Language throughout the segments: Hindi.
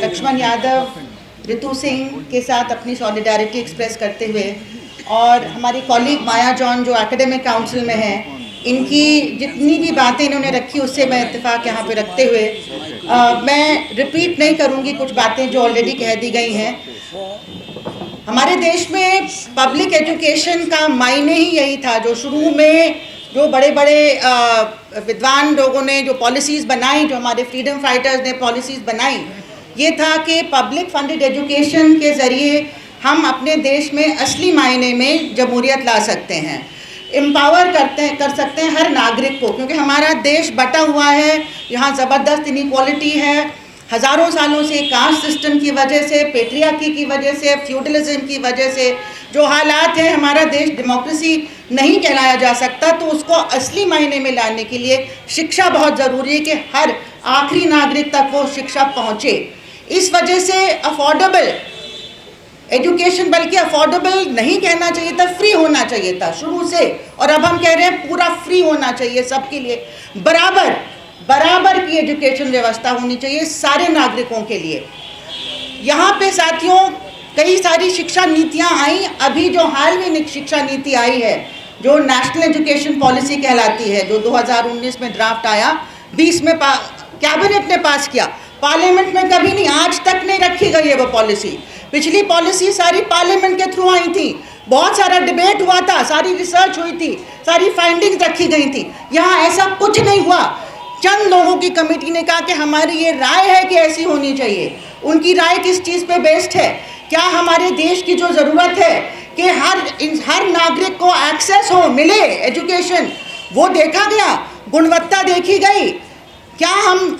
लक्ष्मण यादव, रितु सिंह के साथ अपनी सॉलिडारिटी एक्सप्रेस करते हुए और हमारी कॉलीग माया जॉन जो एकेडमिक काउंसिल में हैं, इनकी जितनी भी बातें इन्होंने रखी उससे मैं इत्तेफाक यहाँ पे रखते हुए मैं रिपीट नहीं करूँगी कुछ बातें जो ऑलरेडी कह दी गई हैं। हमारे देश में पब्लिक एजुकेशन का मायने ही यही था, जो शुरू में जो बड़े बड़े विद्वान लोगों ने जो पॉलिसीज़ बनाई, जो हमारे फ्रीडम फाइटर्स ने पॉलिसीज़ बनाई, ये था कि पब्लिक फंडेड एजुकेशन के ज़रिए हम अपने देश में असली मायने में जमहूरियत ला सकते हैं, एम्पावर कर सकते हैं हर नागरिक को, क्योंकि हमारा देश बटा हुआ है, यहाँ ज़बरदस्त इनइक्वालिटी है। हज़ारों सालों से कास्ट सिस्टम की वजह से, पेट्रियार्की की वजह से, फ्यूडलिज्म की वजह से जो हालात हैं, हमारा देश डेमोक्रेसी नहीं कहलाया जा सकता। तो उसको असली मायने में लाने के लिए शिक्षा बहुत ज़रूरी है कि हर आखिरी नागरिक तक वो शिक्षा पहुँचे। इस वजह से अफोर्डेबल एजुकेशन, बल्कि अफोर्डेबल नहीं कहना चाहिए था, फ्री होना चाहिए था शुरू से, और अब हम कह रहे हैं पूरा फ्री होना चाहिए सबके लिए। बराबर की एजुकेशन व्यवस्था होनी चाहिए सारे नागरिकों के लिए। यहाँ पे साथियों कई सारी शिक्षा नीतियाँ आई। अभी जो हाल में शिक्षा नीति आई है, जो नेशनल एजुकेशन पॉलिसी कहलाती है, जो 2019 में ड्राफ्ट आया, 20 में कैबिनेट ने पास किया, पार्लियामेंट में कभी नहीं, आज तक नहीं रखी गई है वो पॉलिसी। पिछली पॉलिसी सारी पार्लियामेंट के थ्रू आई थी, बहुत सारा डिबेट हुआ था, सारी रिसर्च हुई थी, सारी फाइंडिंग्स रखी गई थी। यहाँ ऐसा कुछ नहीं हुआ। चंद लोगों की कमेटी ने कहा कि हमारी ये राय है कि ऐसी होनी चाहिए। उनकी राय किस चीज़ पे बेस्ड है? क्या हमारे देश की जो ज़रूरत है कि हर नागरिक को एक्सेस हो, मिले एजुकेशन, वो देखा गया, गुणवत्ता देखी गई। क्या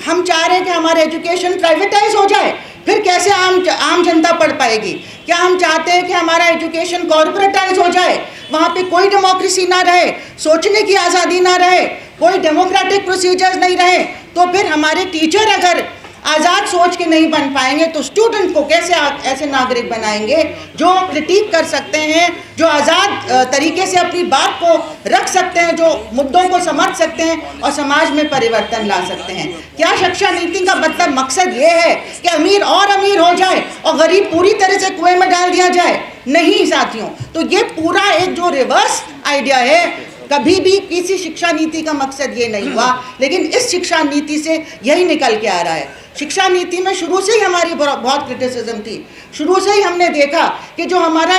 हम चाह रहे हैं कि हमारे एजुकेशन प्राइवेटाइज हो जाए? फिर कैसे आम जनता पढ़ पाएगी? क्या हम चाहते हैं कि हमारा एजुकेशन कॉर्पोरेटाइज हो जाए, वहाँ पे कोई डेमोक्रेसी ना रहे, सोचने की आज़ादी ना रहे, कोई डेमोक्रेटिक प्रोसीजर्स नहीं रहे? तो फिर हमारे टीचर अगर आज़ाद सोच के नहीं बन पाएंगे तो स्टूडेंट को कैसे ऐसे नागरिक बनाएंगे जो क्रिटिक कर सकते हैं, जो आज़ाद तरीके से अपनी बात को रख सकते हैं, जो मुद्दों को समझ सकते हैं और समाज में परिवर्तन ला सकते हैं? क्या शिक्षा नीति का मतलब मकसद ये है कि अमीर और अमीर हो जाए और गरीब पूरी तरह से कुएं में डाल दिया जाए? नहीं साथियों, तो ये पूरा एक जो रिवर्स आइडिया है। कभी भी किसी शिक्षा नीति का मकसद ये नहीं हुआ, लेकिन इस शिक्षा नीति से यही निकल के आ रहा है। शिक्षा नीति में शुरू से ही हमारी बहुत क्रिटिसिज्म थी। शुरू से ही हमने देखा कि जो हमारा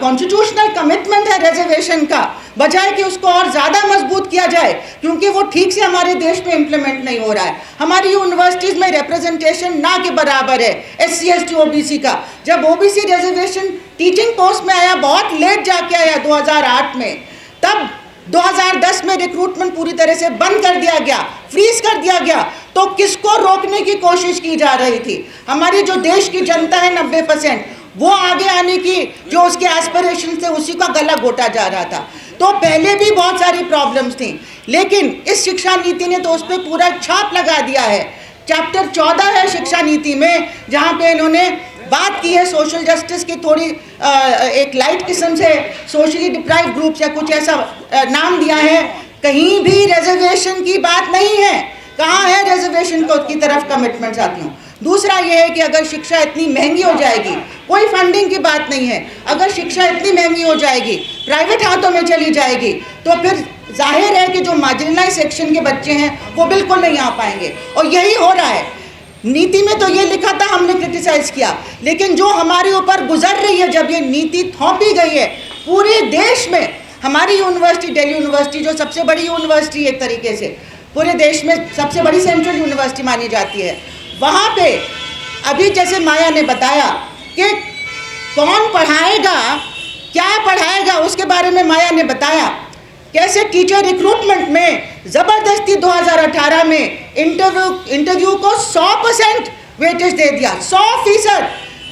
कॉन्स्टिट्यूशनल कमिटमेंट है रिजर्वेशन का, बजाय कि उसको और ज़्यादा मजबूत किया जाए, क्योंकि वो ठीक से हमारे देश में इम्प्लीमेंट नहीं हो रहा है। हमारी यूनिवर्सिटीज़ में रिप्रेजेंटेशन ना के बराबर है SC ST OBC का। जब OBC रिजर्वेशन टीचिंग पोस्ट में आया, बहुत लेट जाके आया 2008 में, तब 2010 में रिक्रूटमेंट पूरी तरह से बंद कर दिया गया, फ्रीज कर दिया गया। तो किसको रोकने की कोशिश की जा रही थी? हमारी जो देश की जनता है 90%, वो आगे आने की जो उसके एस्पिरेशन थे उसी का गला घोटा जा रहा था। तो पहले भी बहुत सारी प्रॉब्लम्स थी, लेकिन इस शिक्षा नीति ने तो उस पर पूरा छाप लगा दिया है। चैप्टर 14 है शिक्षा नीति में, जहाँ पे इन्होंने बात की है सोशल जस्टिस की, थोड़ी एक लाइट किस्म से सोशली डिप्राइव ग्रुप्स या कुछ ऐसा नाम दिया है। कहीं भी रिजर्वेशन की बात नहीं है। कहाँ है रिजर्वेशन को की तरफ कमिटमेंट साथियों? दूसरा ये है कि अगर शिक्षा इतनी महंगी हो जाएगी, कोई फंडिंग की बात नहीं है, अगर शिक्षा इतनी महंगी हो जाएगी, प्राइवेट हाथों में चली जाएगी, तो फिर जाहिर है कि जो मार्जिनलाइज सेक्शन के बच्चे हैं वो बिल्कुल नहीं आ पाएंगे। और यही हो रहा है। नीति में तो ये लिखा था, हमने क्रिटिसाइज किया, लेकिन जो हमारे ऊपर गुजर रही है, जब ये नीति थोपी गई है पूरे देश में, हमारी यूनिवर्सिटी, दिल्ली यूनिवर्सिटी जो सबसे बड़ी यूनिवर्सिटी एक तरीके से पूरे देश में सबसे बड़ी सेंट्रल यूनिवर्सिटी मानी जाती है, वहाँ पे अभी जैसे माया ने बताया कि कौन पढ़ाएगा, क्या पढ़ाएगा, उसके बारे में माया ने बताया। कैसे टीचर रिक्रूटमेंट में ज़बरदस्ती 2018 में इंटरव्यू को 100% वेटेज दे दिया, 100%।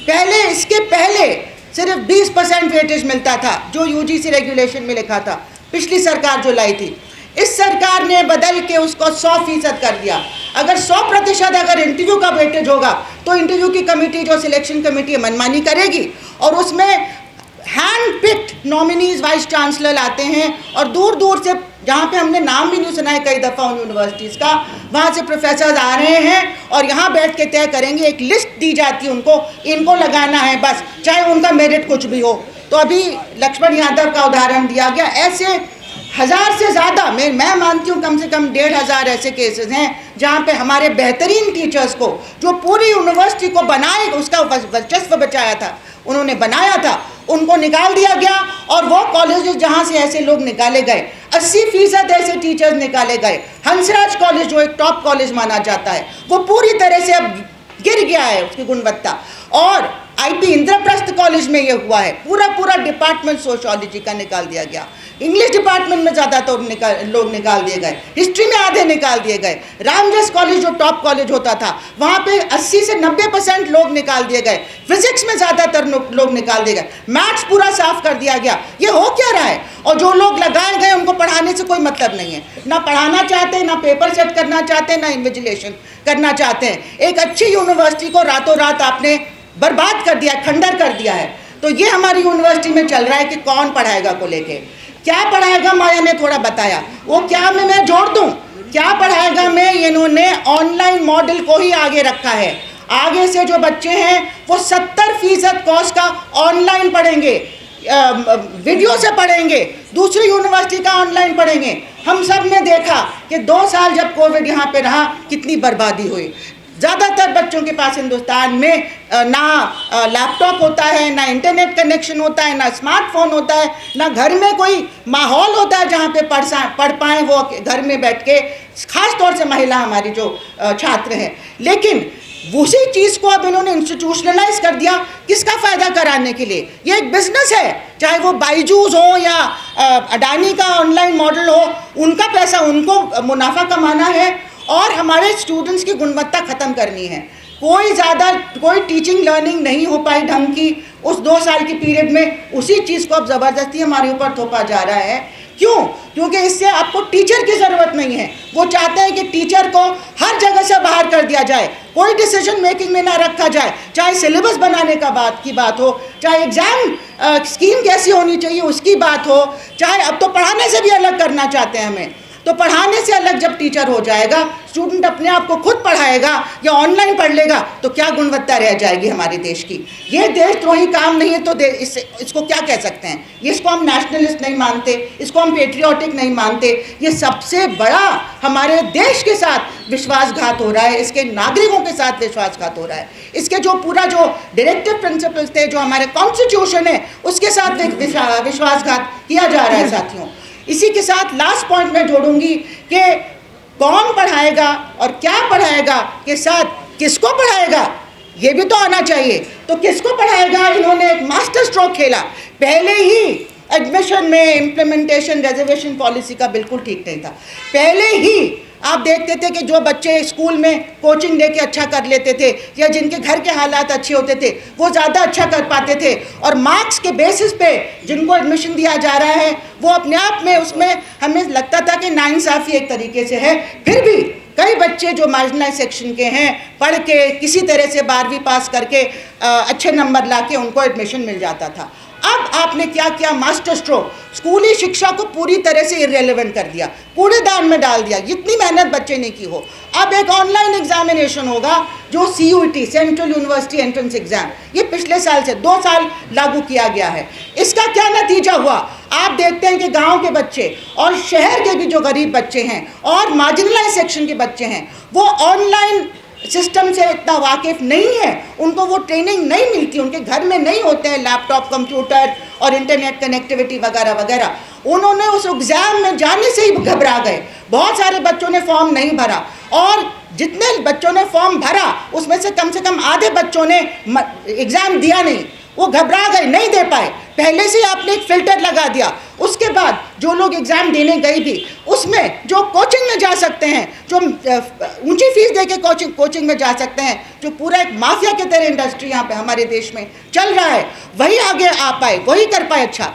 पहले, इसके पहले सिर्फ 20% वेटेज मिलता था, जो UGC रेगुलेशन में लिखा था, पिछली सरकार जो लाई थी। इस सरकार ने बदल के उसको 100% कर दिया। अगर 100% अगर इंटरव्यू का वेटेज होगा तो इंटरव्यू की कमेटी, जो सिलेक्शन कमेटी, मनमानी करेगी और उसमें hand picked nominees vice chancellor आते हैं और दूर दूर से जहाँ पे हमने नाम भी नहीं सुना है कई दफ़ा उन यूनिवर्सिटीज़ का, वहाँ से प्रोफेसर आ रहे हैं और यहाँ बैठ के तय करेंगे, एक लिस्ट दी जाती है उनको, इनको लगाना है बस, चाहे उनका मेरिट कुछ भी हो। तो अभी लक्ष्मण यादव का उदाहरण दिया गया, ऐसे 1000 से ज़्यादा मैं मानती हूँ कम से कम 1500 ऐसे केसेस हैं जहाँ पे हमारे बेहतरीन टीचर्स को, जो पूरी यूनिवर्सिटी को बनाए, उसका वर्चस्व बचाया था, उन्होंने बनाया था, उनको निकाल दिया गया। और वो कॉलेजेस जहाँ से ऐसे लोग निकाले गए, 80% ऐसे टीचर्स निकाले गए। हंसराज कॉलेज जो एक टॉप कॉलेज माना जाता है, वो पूरी तरह से अब गिर गया है उसकी गुणवत्ता। और आईपी इंद्रप्रस्थ कॉलेज में ये हुआ है, पूरा डिपार्टमेंट सोशियोलॉजी का निकाल दिया गया। इंग्लिश डिपार्टमेंट में ज़्यादातर लोग निकाल दिए गए, हिस्ट्री में आधे निकाल दिए गए। रामजस कॉलेज जो टॉप कॉलेज होता था, वहाँ पे 80 से 90% लोग निकाल दिए गए। फिजिक्स में ज़्यादातर लोग निकाल दिए गए, मैथ्स पूरा साफ कर दिया गया। ये हो क्या रहा है? और जो लोग लगाए गए उनको पढ़ाने से कोई मतलब नहीं है, ना पढ़ाना चाहते, ना पेपर सेट करना चाहते, ना इन्विजिलेशन करना चाहते हैं। एक अच्छी यूनिवर्सिटी को रातों रात आपने बर्बाद कर दिया, खंडर कर दिया है। तो ये हमारी यूनिवर्सिटी में चल रहा है कि कौन पढ़ाएगा को लेके, क्या पढ़ाएगा माया ने थोड़ा बताया, वो क्या मैं जोड़ दूं, क्या पढ़ाएगा में इन्होंने ऑनलाइन मॉडल को ही आगे रखा है। आगे से जो बच्चे हैं वो 70% कोर्स का ऑनलाइन पढ़ेंगे, वीडियो से पढ़ेंगे, दूसरी यूनिवर्सिटी का ऑनलाइन पढ़ेंगे। हम सब ने देखा कि 2 साल जब कोविड यहाँ पे रहा, कितनी बर्बादी हुई। ज़्यादातर बच्चों के पास हिंदुस्तान में ना लैपटॉप होता है, ना इंटरनेट कनेक्शन होता है, ना स्मार्टफोन होता है, ना घर में कोई माहौल होता है जहाँ पे पढ़ पाएँ वो घर में बैठ के, ख़ास तौर से महिला हमारी जो छात्र हैं। लेकिन उसी चीज़ को अब इन्होंने इंस्टीट्यूशनलाइज कर दिया, किसका फ़ायदा कराने के लिए? ये एक बिजनेस है, चाहे वो बायजूस हो या अडानी का ऑनलाइन मॉडल हो, उनका पैसा, उनको मुनाफा कमाना है और हमारे स्टूडेंट्स की गुणवत्ता ख़त्म करनी है। कोई टीचिंग लर्निंग नहीं हो पाई ढंग की उस 2 साल की पीरियड में, उसी चीज़ को अब ज़बरदस्ती हमारे ऊपर थोपा जा रहा है। क्यों? क्योंकि इससे आपको टीचर की ज़रूरत नहीं है। वो चाहते हैं कि टीचर को हर जगह से बाहर कर दिया जाए, कोई डिसीजन मेकिंग में ना रखा जाए, चाहे सिलेबस बनाने का बात हो, चाहे एग्ज़ाम स्कीम कैसी होनी चाहिए उसकी बात हो, चाहे अब तो पढ़ाने से भी अलग करना चाहते हैं हमें। तो पढ़ाने से अलग जब टीचर हो जाएगा, स्टूडेंट अपने आप को खुद पढ़ाएगा या ऑनलाइन पढ़ लेगा, तो क्या गुणवत्ता रह जाएगी हमारे देश की? ये देशद्रोही काम नहीं है तो इसको क्या कह सकते हैं? इसको हम नेशनलिस्ट नहीं मानते, इसको हम पेट्रियाटिक नहीं मानते। ये सबसे बड़ा हमारे देश के साथ विश्वासघात हो रहा है, इसके नागरिकों के साथ विश्वासघात हो रहा है। इसके जो डायरेक्टिव प्रिंसिपल्स थे, जो हमारे कॉन्स्टिट्यूशन है, उसके साथ विश्वासघात किया जा रहा है साथियों। इसी के साथ लास्ट पॉइंट मैं जोड़ूंगी कि कौन पढ़ाएगा और क्या पढ़ाएगा के साथ किसको पढ़ाएगा ये भी तो आना चाहिए। तो किसको पढ़ाएगा? इन्होंने एक मास्टर स्ट्रोक खेला। पहले ही एडमिशन में इम्प्लीमेंटेशन रिजर्वेशन पॉलिसी का बिल्कुल ठीक नहीं था। पहले ही आप देखते थे कि जो बच्चे स्कूल में कोचिंग लेके अच्छा कर लेते थे या जिनके घर के हालात अच्छे होते थे, वो ज़्यादा अच्छा कर पाते थे। और मार्क्स के बेसिस पे जिनको एडमिशन दिया जा रहा है, वो अपने आप में उसमें हमें लगता था कि नाइंसाफ़ी एक तरीके से है। फिर भी कई बच्चे जो मार्जिनलाइज सेक्शन के हैं, पढ़ के किसी तरह से 12वीं पास करके अच्छे नंबर ला के उनको एडमिशन मिल जाता था। अब आपने क्या किया? मास्टर स्ट्रोक, स्कूली शिक्षा को पूरी तरह से इररेलेवेंट कर दिया, कूड़ेदान में डाल दिया। जितनी मेहनत बच्चे ने की हो, अब एक ऑनलाइन एग्जामिनेशन होगा जो CUET, central university entrance exam, ये पिछले साल से 2 साल लागू किया गया है। इसका क्या नतीजा हुआ? आप देखते हैं कि गांव के बच्चे और शहर के भी जो गरीब बच्चे हैं और मार्जिनलाइज सेक्शन के बच्चे हैं, वो ऑनलाइन सिस्टम से इतना वाकिफ नहीं है, उनको वो ट्रेनिंग नहीं मिलती, उनके घर में नहीं होते हैं लैपटॉप, कंप्यूटर और इंटरनेट कनेक्टिविटी वगैरह वगैरह। उन्होंने उस एग्ज़ाम में जाने से ही घबरा गए। बहुत सारे बच्चों ने फॉर्म नहीं भरा और जितने बच्चों ने फॉर्म भरा उसमें से कम आधे बच्चों ने एग्ज़ाम दिया नहीं, वो घबरा गए, नहीं दे पाए। पहले से आपने एक फ़िल्टर लगा दिया। उसके बाद जो लोग एग्ज़ाम देने गए भी, उसमें जो कोचिंग में जा सकते हैं, जो ऊंची फीस दे के कोचिंग में जा सकते हैं, जो पूरा एक माफिया की तरह इंडस्ट्री यहाँ पे हमारे देश में चल रहा है, वही आगे आ पाए, वही कर पाए अच्छा।